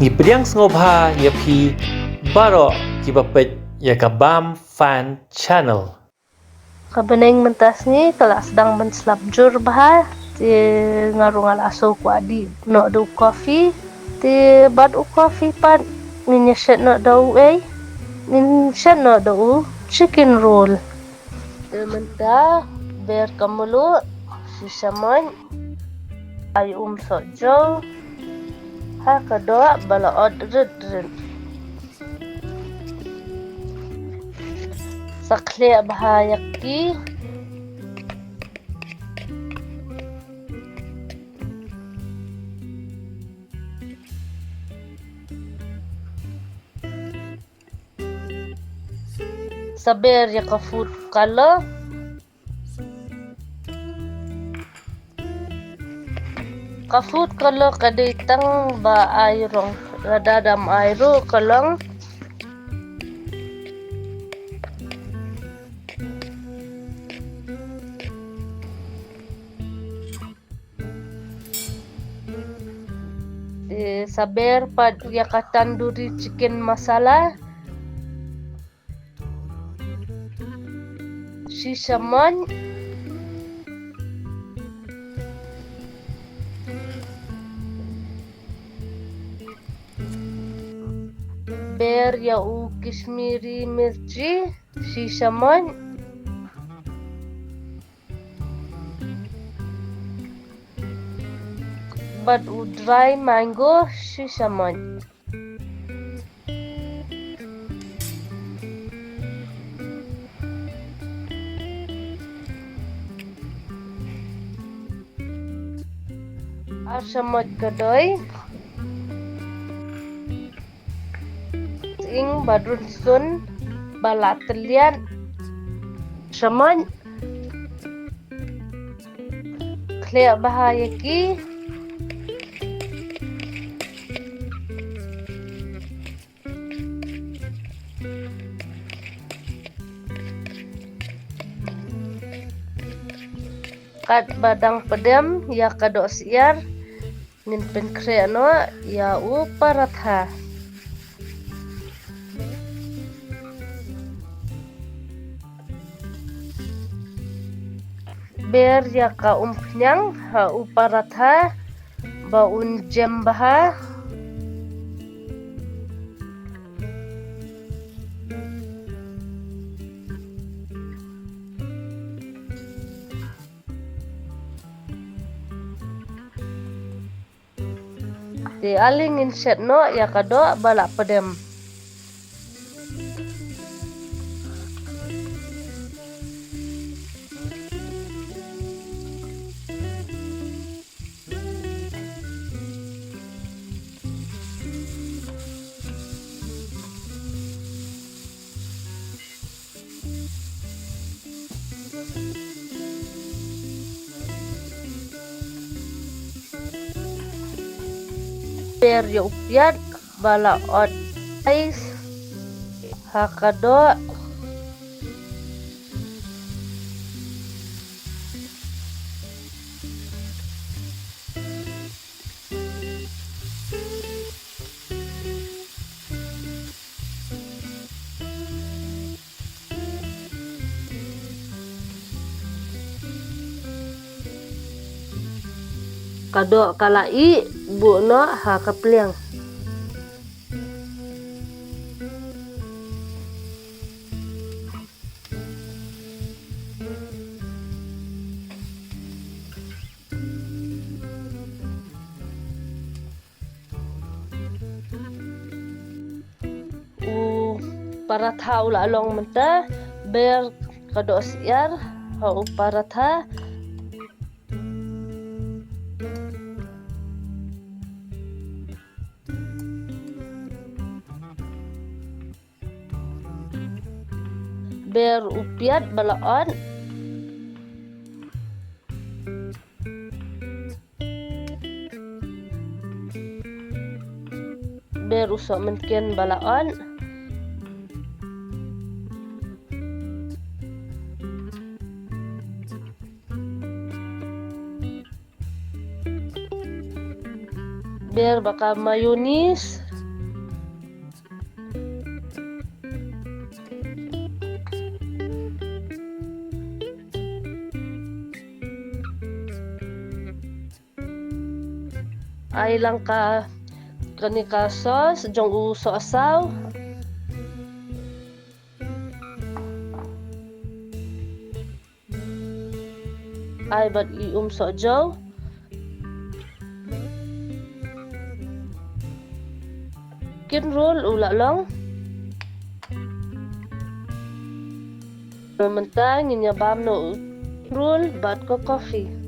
Ngipediang ngobha yapi baro kibapet yakabam fan channel. Kabeneng mentas ni kalau sedang menselapjur bah ti ngarung aso ku adi no do kopi ti bad u kopi pan minyeshet no do min shet no do chicken roll ti menta ber kamulu sisaman ay sojo ha kedua bala odred sakle bahayak ki saber ya ka food color kaditang ba ayrong radadam ayro kalong saber pad ya ka tandoori chicken masala sisaman ber ya u kashmiri mirchi sisaman bad u dry mango sisaman asamot kadoy ing badrun sun balatelian saman kle bahaya ki kat badang pedem ya kado siar nin penkre no ya u paratha ber ya ka umpnyang ha u paratha ba un jam baha di aling inset no ya kado balak pedem ber ya upiat bala od ais hakado kado kalai bu no ha kapliang u paratha ula along menta ber kado siar ha u paratha ber upiat balaon ber usok mungkin balaon ber baka mayonis Ay lang ka kani ka sauce, jong uso asaw. Ay bad so jaw. Kin roll ula lang. Mentang niya bam no roll bad ko coffee.